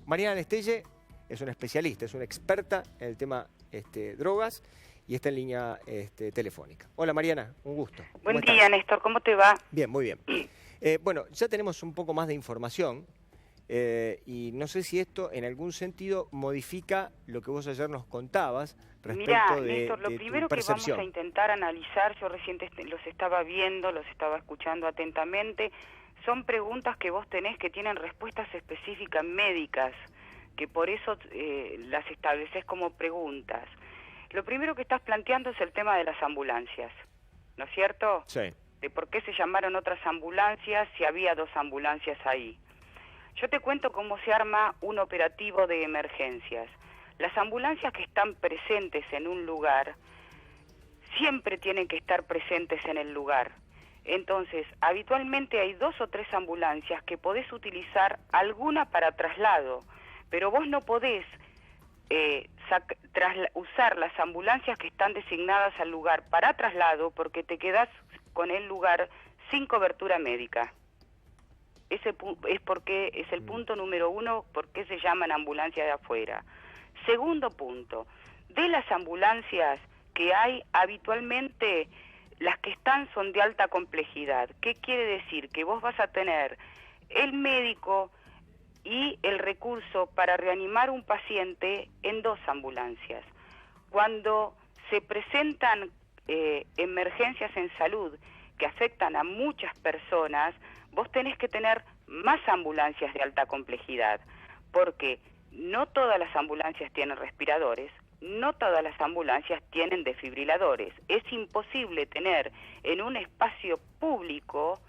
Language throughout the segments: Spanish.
Mariana Estelle es una especialista, es una experta en el tema drogas y está en línea telefónica. Hola Mariana, un gusto. Buen día, Néstor, ¿cómo te va? Bien, muy bien. Bueno, ya tenemos un poco más de información y no sé si esto en algún sentido modifica lo que vos ayer nos contabas respecto de Néstor, lo primero que vamos a intentar analizar, yo recién los estaba viendo, los estaba escuchando atentamente, son preguntas que vos tenés que tienen respuestas específicas médicas, que por eso las estableces como preguntas. Lo primero que estás planteando es el tema de las ambulancias, ¿no es cierto? Sí. De por qué se llamaron otras ambulancias si había 2 ambulancias ahí. Yo te cuento cómo se arma un operativo de emergencias. Las ambulancias que están presentes en un lugar siempre tienen que estar presentes en el lugar. Entonces, habitualmente hay 2 o 3 ambulancias que podés utilizar, alguna para traslado, pero vos no podés usar las ambulancias que están designadas al lugar para traslado porque te quedás con el lugar sin cobertura médica. Ese es porque es el punto número 1, por qué se llaman ambulancias de afuera. Segundo punto, de las ambulancias que hay habitualmente, las que están son de alta complejidad. ¿Qué quiere decir? Que vos vas a tener el médico y el recurso para reanimar un paciente en 2 ambulancias. Cuando se presentan emergencias en salud que afectan a muchas personas, vos tenés que tener más ambulancias de alta complejidad, porque no todas las ambulancias tienen respiradores, no todas las ambulancias tienen desfibriladores. Es imposible tener en un espacio público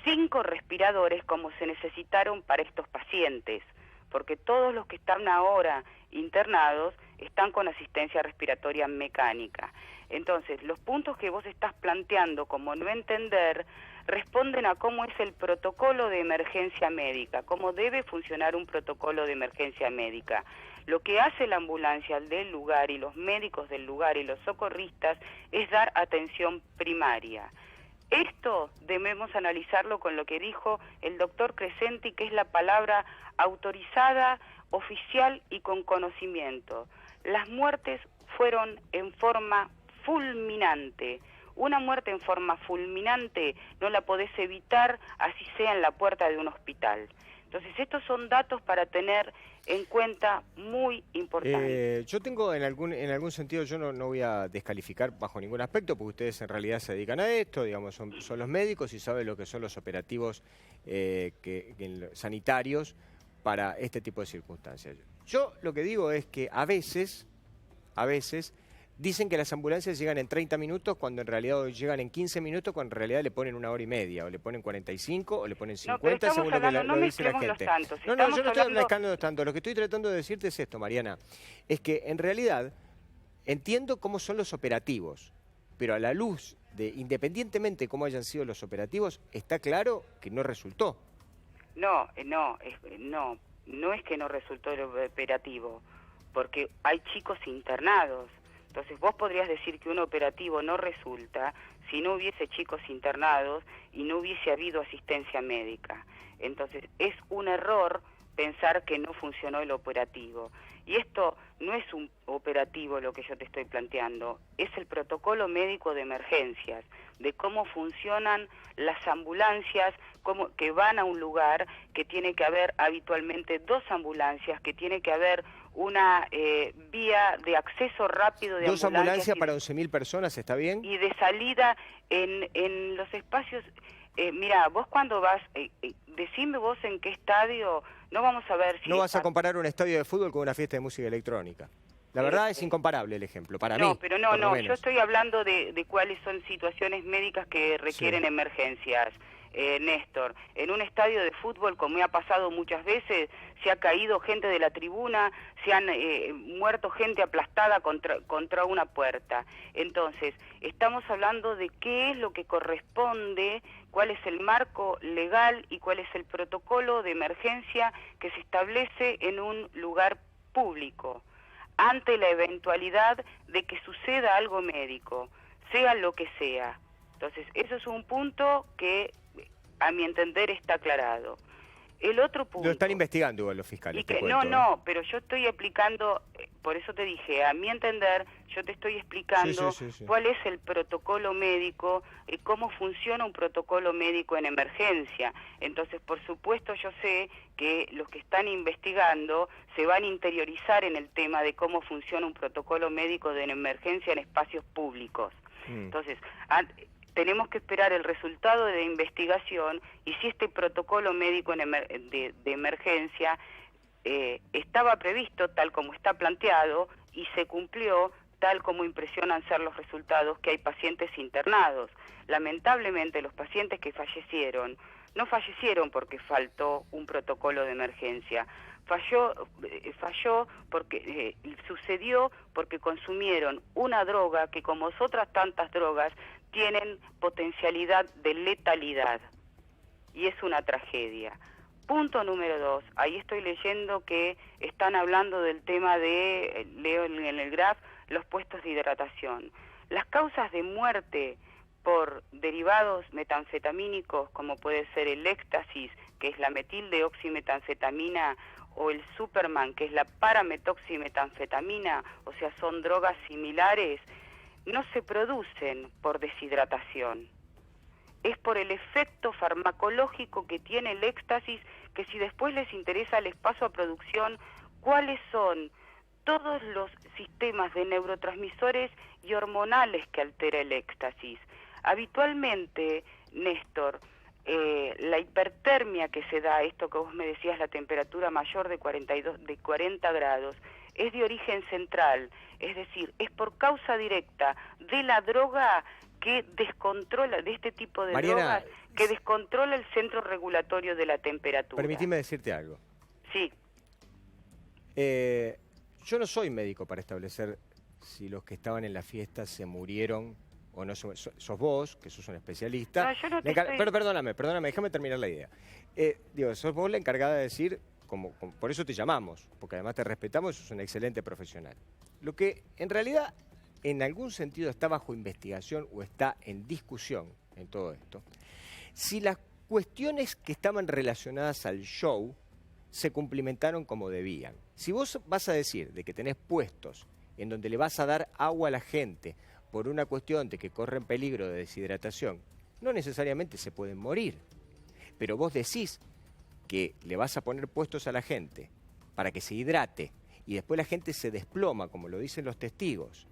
5 respiradores como se necesitaron para estos pacientes, porque todos los que están ahora internados están con asistencia respiratoria mecánica. Entonces, los puntos que vos estás planteando como no entender responden a cómo es el protocolo de emergencia médica, cómo debe funcionar un protocolo de emergencia médica. Lo que hace la ambulancia del lugar y los médicos del lugar y los socorristas es dar atención primaria. Esto debemos analizarlo con lo que dijo el doctor Crescenti, que es la palabra autorizada, oficial y con conocimiento. Las muertes fueron en forma fulminante. Una muerte en forma fulminante no la podés evitar, así sea en la puerta de un hospital. Entonces, estos son datos para tener en cuenta muy importantes. Yo tengo en algún sentido, yo no voy a descalificar bajo ningún aspecto, porque ustedes en realidad se dedican a esto, digamos, son los médicos y saben lo que son los operativos sanitarios para este tipo de circunstancias. Yo lo que digo es que a veces dicen que las ambulancias llegan en 30 minutos cuando en realidad llegan en 15 minutos, cuando en realidad le ponen 1 hora y media, o le ponen 45, o le ponen 50, según lo que lo dice la gente. No, yo no estoy mezclando tanto. Lo que estoy tratando de decirte es esto, Mariana, es que en realidad entiendo cómo son los operativos, pero a la luz de, independientemente de cómo hayan sido los operativos, está claro que no resultó. No es que no resultó el operativo, porque hay chicos internados. Entonces vos podrías decir que un operativo no resulta si no hubiese chicos internados y no hubiese habido asistencia médica. Entonces es un error pensar que no funcionó el operativo. Y esto no es un operativo lo que yo te estoy planteando, es el protocolo médico de emergencias, de cómo funcionan las ambulancias, que van a un lugar, que tiene que haber habitualmente 2 ambulancias, que tiene que haber una vía de acceso rápido de 2 ambulancias para 11.000 personas, ¿está bien? Y de salida en los espacios. Mira, vos cuando vas, decime vos en qué estadio, no vamos a ver si... No vas a comparar un estadio de fútbol con una fiesta de música electrónica. La verdad es incomparable el ejemplo, para mí. No, pero no, yo estoy hablando de cuáles son situaciones médicas que requieren emergencias. Néstor, en un estadio de fútbol, como me ha pasado muchas veces, se ha caído gente de la tribuna, se han muerto gente aplastada contra una puerta. Entonces, estamos hablando de qué es lo que corresponde, cuál es el marco legal y cuál es el protocolo de emergencia que se establece en un lugar público, ante la eventualidad de que suceda algo médico, sea lo que sea. Entonces, eso es un punto que, a mi entender, está aclarado. El otro punto... Lo están investigando igual los fiscales. No, pero yo estoy explicando, por eso te dije, a mi entender, yo te estoy explicando cuál es el protocolo médico y cómo funciona un protocolo médico en emergencia. Entonces, por supuesto, yo sé que los que están investigando se van a interiorizar en el tema de cómo funciona un protocolo médico de emergencia en espacios públicos. Entonces, tenemos que esperar el resultado de la investigación y si este protocolo médico de emergencia estaba previsto tal como está planteado y se cumplió tal como impresionan ser los resultados, que hay pacientes internados. Lamentablemente los pacientes que fallecieron no fallecieron porque faltó un protocolo de emergencia. Falló porque sucedió porque consumieron una droga que, como otras tantas drogas, tienen potencialidad de letalidad y es una tragedia. Punto número 2, ahí estoy leyendo que están hablando del tema de, leo en el graph, los puestos de hidratación. Las causas de muerte por derivados metanfetamínicos, como puede ser el éxtasis, que es la metildeoximetanfetamina, o el Superman, que es la parametoximetanfetamina, o sea, son drogas similares, no se producen por deshidratación. Es por el efecto farmacológico que tiene el éxtasis, que si después les interesa les paso a producción cuáles son todos los sistemas de neurotransmisores y hormonales que altera el éxtasis. Habitualmente, Néstor, la hipertermia que se da, esto que vos me decías, la temperatura mayor de 40 grados, es de origen central, es decir, es por causa directa de la droga que descontrola, de este tipo de drogas, que descontrola el centro regulatorio de la temperatura. Permitime decirte algo. Sí. Yo no soy médico para establecer si los que estaban en la fiesta se murieron o no. Sos vos, que sos un especialista. No, yo no te Pero perdóname, déjame terminar la idea. Sos vos la encargada de decir, por eso te llamamos, porque además te respetamos y sos un excelente profesional. Lo que en realidad en algún sentido está bajo investigación o está en discusión en todo esto, si las cuestiones que estaban relacionadas al show se cumplimentaron como debían. Si vos vas a decir de que tenés puestos en donde le vas a dar agua a la gente por una cuestión de que corren peligro de deshidratación, no necesariamente se pueden morir. Pero vos decís que le vas a poner puestos a la gente para que se hidrate y después la gente se desploma, como lo dicen los testigos,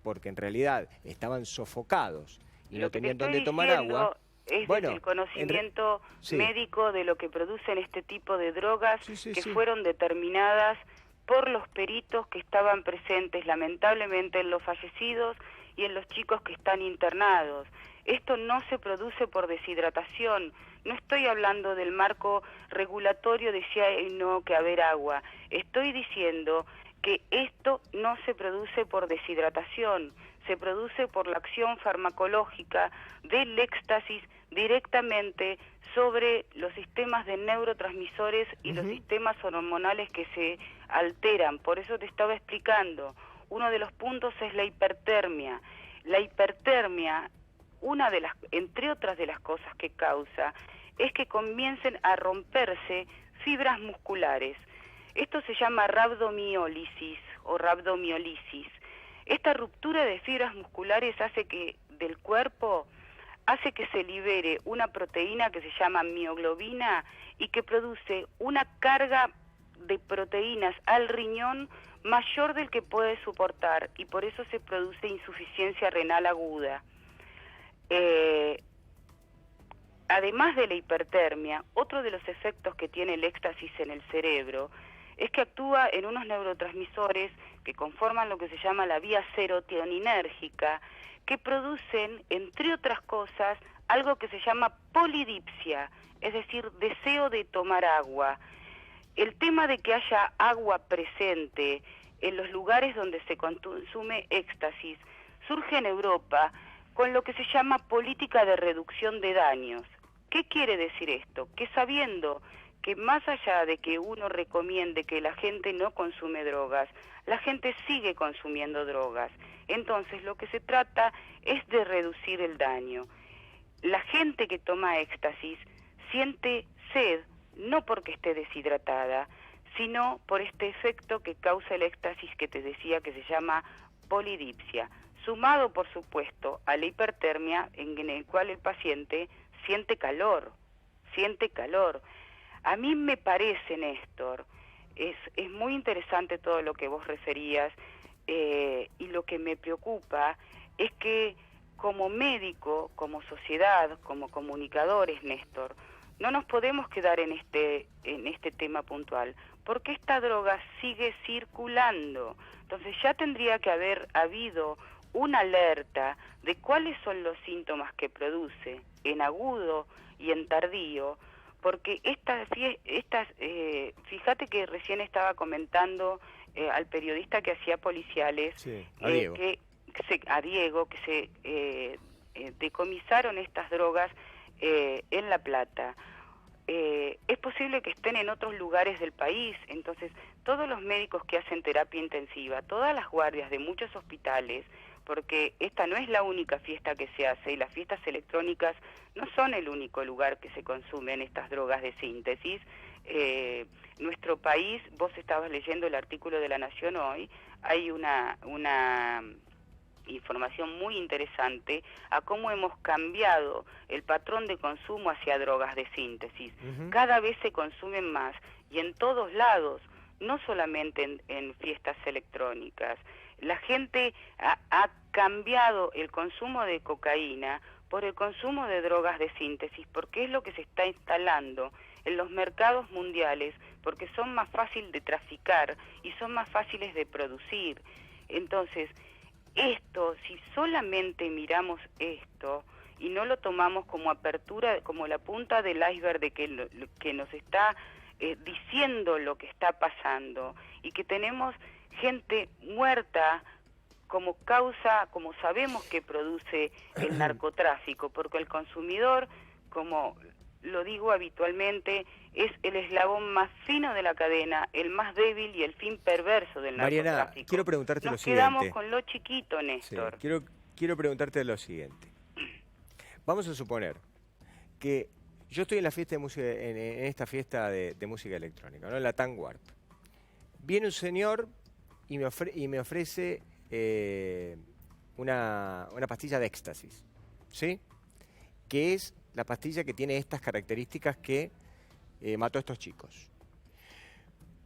porque en realidad estaban sofocados y no tenían dónde tomar agua. Es el conocimiento médico de lo que producen este tipo de drogas que fueron determinadas por los peritos que estaban presentes, lamentablemente, en los fallecidos y en los chicos que están internados. Esto no se produce por deshidratación. No estoy hablando del marco regulatorio de si hay o no que haber agua. Estoy diciendo que esto no se produce por deshidratación, se produce por la acción farmacológica del éxtasis directamente sobre los sistemas de neurotransmisores y los sistemas hormonales que se alteran. Por eso te estaba explicando, uno de los puntos es la hipertermia. La hipertermia, entre otras de las cosas que causa, es que comiencen a romperse fibras musculares. Esto se llama rhabdomiólisis o rhabdomiolisis. Esta ruptura de fibras musculares hace que se libere una proteína que se llama mioglobina y que produce una carga de proteínas al riñón mayor del que puede soportar, y por eso se produce insuficiencia renal aguda. Además de la hipertermia, otro de los efectos que tiene el éxtasis en el cerebro es que actúa en unos neurotransmisores que conforman lo que se llama la vía serotoninérgica, que producen, entre otras cosas, algo que se llama polidipsia, es decir, deseo de tomar agua. El tema de que haya agua presente en los lugares donde se consume éxtasis surge en Europa con lo que se llama política de reducción de daños. ¿Qué quiere decir esto? Que sabiendo que más allá de que uno recomiende que la gente no consume drogas, la gente sigue consumiendo drogas. Entonces lo que se trata es de reducir el daño. La gente que toma éxtasis siente sed no porque esté deshidratada, sino por este efecto que causa el éxtasis que te decía que se llama polidipsia, sumado por supuesto a la hipertermia en el cual el paciente siente calor. A mí me parece, Néstor, es muy interesante todo lo que vos referías, y lo que me preocupa es que como médico, como sociedad, como comunicadores, Néstor, no nos podemos quedar en este tema puntual, porque esta droga sigue circulando. Entonces ya tendría que haber habido una alerta de cuáles son los síntomas que produce en agudo y en tardío, porque fíjate que recién estaba comentando al periodista que hacía policiales, sí, a Diego. que se decomisaron estas drogas en La Plata. Es posible que estén en otros lugares del país, entonces todos los médicos que hacen terapia intensiva, todas las guardias de muchos hospitales, porque esta no es la única fiesta que se hace, y las fiestas electrónicas no son el único lugar que se consumen estas drogas de síntesis. Nuestro país, vos estabas leyendo el artículo de La Nación hoy, hay una información muy muestra a cómo hemos cambiado el patrón de consumo hacia drogas de síntesis. Cada vez se consumen más y en todos lados, no solamente en fiestas electrónicas. La gente ha cambiado el consumo de cocaína por el consumo de drogas de síntesis, porque es lo que se está instalando en los mercados mundiales, porque son más fáciles de traficar y son más fáciles de producir. Entonces, esto, si solamente miramos esto y no lo tomamos como apertura, como la punta del iceberg de que nos está diciendo lo que está pasando, y que tenemos gente muerta como causa, como sabemos que produce el narcotráfico, porque el consumidor, como lo digo habitualmente, es el eslabón más fino de la cadena, el más débil y el fin perverso del narcotráfico. Mariana, quiero preguntarte lo siguiente. Nos quedamos con lo chiquito, Néstor. Sí, quiero preguntarte lo siguiente. Vamos a suponer que yo estoy en la fiesta de música, en esta fiesta de música electrónica, ¿no? En la Tanguart. Viene un señor y me ofrece una pastilla de éxtasis, ¿sí? Que es la pastilla que tiene estas características que mató a estos chicos.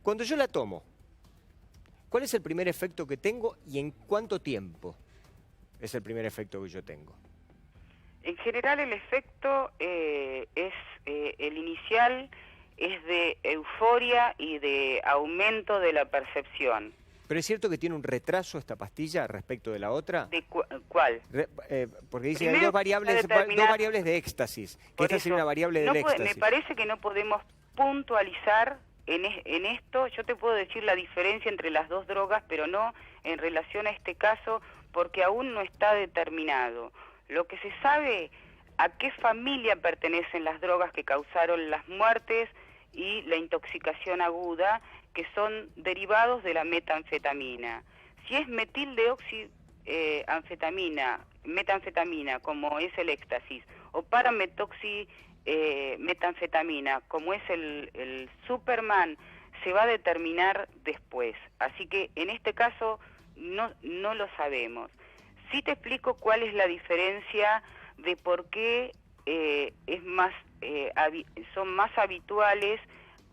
Cuando yo la tomo, ¿cuál es el primer efecto que tengo y en cuánto tiempo es el primer efecto que yo tengo? En general el efecto el inicial es de euforia y de aumento de la percepción. ¿Pero es cierto que tiene un retraso esta pastilla respecto de la otra? ¿De cuál? Porque dice que hay dos variables de éxtasis, que esta sería una variable del éxtasis. Me parece que no podemos puntualizar en esto. Yo te puedo decir la diferencia entre las dos drogas, pero no en relación a este caso, porque aún no está determinado. Lo que se sabe, a qué familia pertenecen las drogas que causaron las muertes y la intoxicación aguda, que son derivados de la metanfetamina. Si es metanfetamina, como es el éxtasis, o metanfetamina, como es el Superman, se va a determinar después. Así que en este caso no lo sabemos. Sí te explico cuál es la diferencia de por qué son más habituales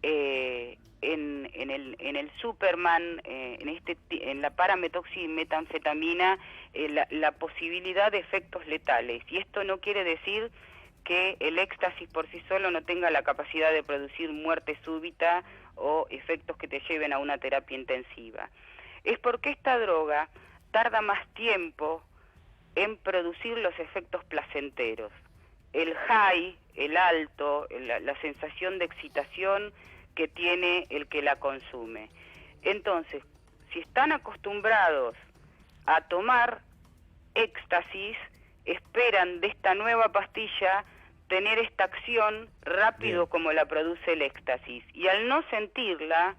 en el Superman, en la parametoximetanfetamina, la posibilidad de efectos letales. Y esto no quiere decir que el éxtasis por sí solo no tenga la capacidad de producir muerte súbita o efectos que te lleven a una terapia intensiva. Es porque esta droga tarda más tiempo en producir los efectos placenteros. El high, el alto, la sensación de excitación que tiene el que la consume. Entonces, si están acostumbrados a tomar éxtasis, esperan de esta nueva pastilla tener esta acción rápido como la produce el éxtasis. Y al no sentirla,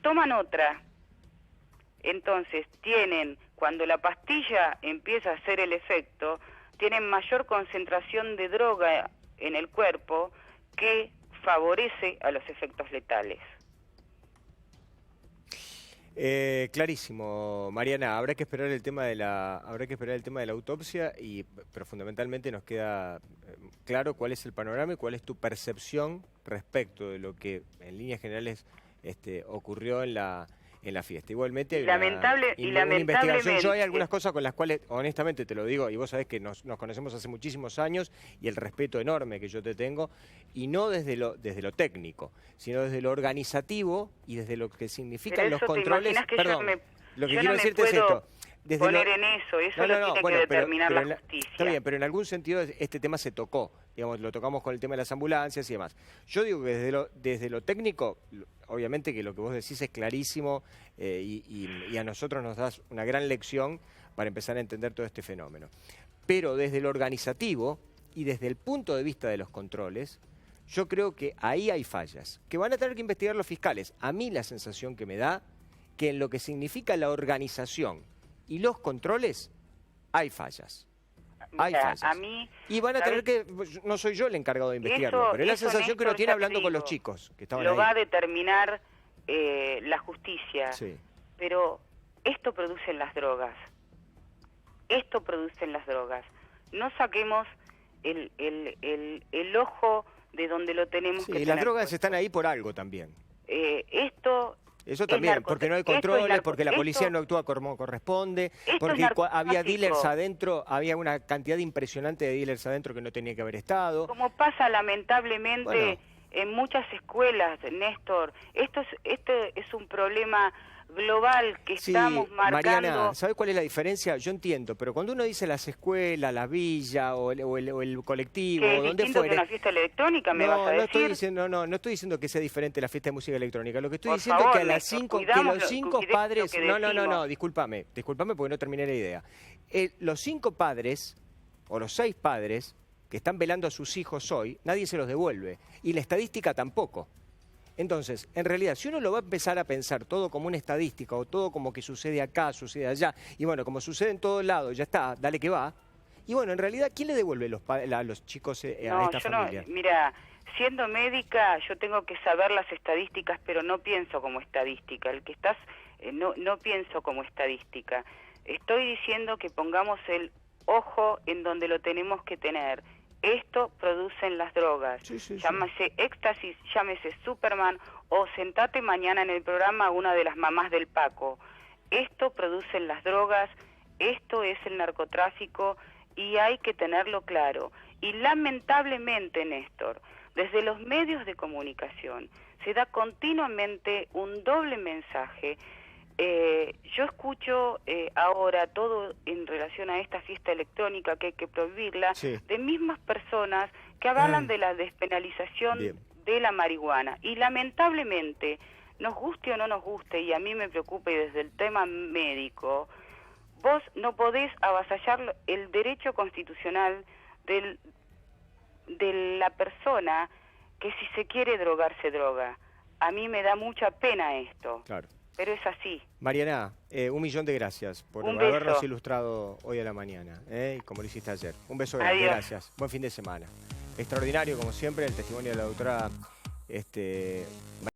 toman otra. Entonces cuando la pastilla empieza a hacer el efecto, tienen mayor concentración de droga en el cuerpo que favorece a los efectos letales. Clarísimo, Mariana. Habrá que esperar el tema de la autopsia pero fundamentalmente nos queda claro cuál es el panorama y cuál es tu percepción respecto de lo que en líneas generales ocurrió en la fiesta. Igualmente hay una investigación. Yo hay algunas cosas con las cuales, honestamente te lo digo, y vos sabés que nos conocemos hace muchísimos años y el respeto enorme que yo te tengo, y no desde lo técnico, sino desde lo organizativo y desde lo que significan los controles. Perdón, lo que quiero decirte es esto. Poner en eso lo tiene que determinar la justicia. Está bien, pero en algún sentido este tema se tocó, digamos, lo tocamos con el tema de las ambulancias y demás. Yo digo que desde lo técnico, obviamente que lo que vos decís es clarísimo y a nosotros nos das una gran lección para empezar a entender todo este fenómeno. Pero desde lo organizativo y desde el punto de vista de los controles, yo creo que ahí hay fallas, que van a tener que investigar los fiscales. A mí la sensación que me da que en lo que significa la organización y los controles, hay fallas. Hay fallas. A mí, y van a tener que, no soy yo el encargado de investigarlo, pero es la sensación que uno tiene hablando con los chicos que estaban ahí. Lo va a determinar la justicia. Sí. Pero esto producen las drogas. Esto producen las drogas. No saquemos el ojo de donde lo tenemos que tener. Y las drogas están ahí por algo también. Eso también, porque no hay controles, porque la policía no actúa como corresponde, porque había dealers adentro, había una cantidad impresionante de dealers adentro que no tenía que haber estado. Como pasa lamentablemente en muchas escuelas, Néstor, esto es un problema global que estamos marcando. Mariana, ¿sabes cuál es la diferencia? Yo entiendo, pero cuando uno dice las escuelas, la villa o el colectivo, o donde fuere, que una fiesta electrónica, me vas a decir. No estoy diciendo que sea diferente la fiesta de música electrónica. Lo que estoy diciendo es que a las 5, que los 5 padres, discúlpame porque no terminé la idea. Los 5 padres o los 6 padres que están velando a sus hijos hoy, nadie se los devuelve y la estadística tampoco. Entonces, en realidad, si uno lo va a empezar a pensar todo como una estadística o todo como que sucede acá, sucede allá, y bueno, como sucede en todos lados, ya está, dale que va. Y bueno, en realidad, ¿quién le devuelve a los chicos a esta familia? Mira, siendo médica, yo tengo que saber las estadísticas, pero no pienso como estadística. No pienso como estadística. Estoy diciendo que pongamos el ojo en donde lo tenemos que tener. Esto producen las drogas, llámese éxtasis, llámese Superman o sentate mañana en el programa una de las mamás del Paco. Esto producen las drogas, esto es el narcotráfico y hay que tenerlo claro. Y lamentablemente, Néstor, desde los medios de comunicación se da continuamente un doble mensaje. Yo escucho ahora todo en relación a esta fiesta electrónica que hay que prohibirla, de mismas personas que hablan de la despenalización de la marihuana. Y lamentablemente, nos guste o no nos guste, y a mí me preocupa y desde el tema médico, vos no podés avasallar el derecho constitucional de la persona que si se quiere drogar, se droga. A mí me da mucha pena esto. Claro. Pero es así. Mariana, 1.000.000 de gracias por habernos ilustrado hoy a la mañana, y como lo hiciste ayer. Un beso grande, gracias. Buen fin de semana. Extraordinario, como siempre, el testimonio de la doctora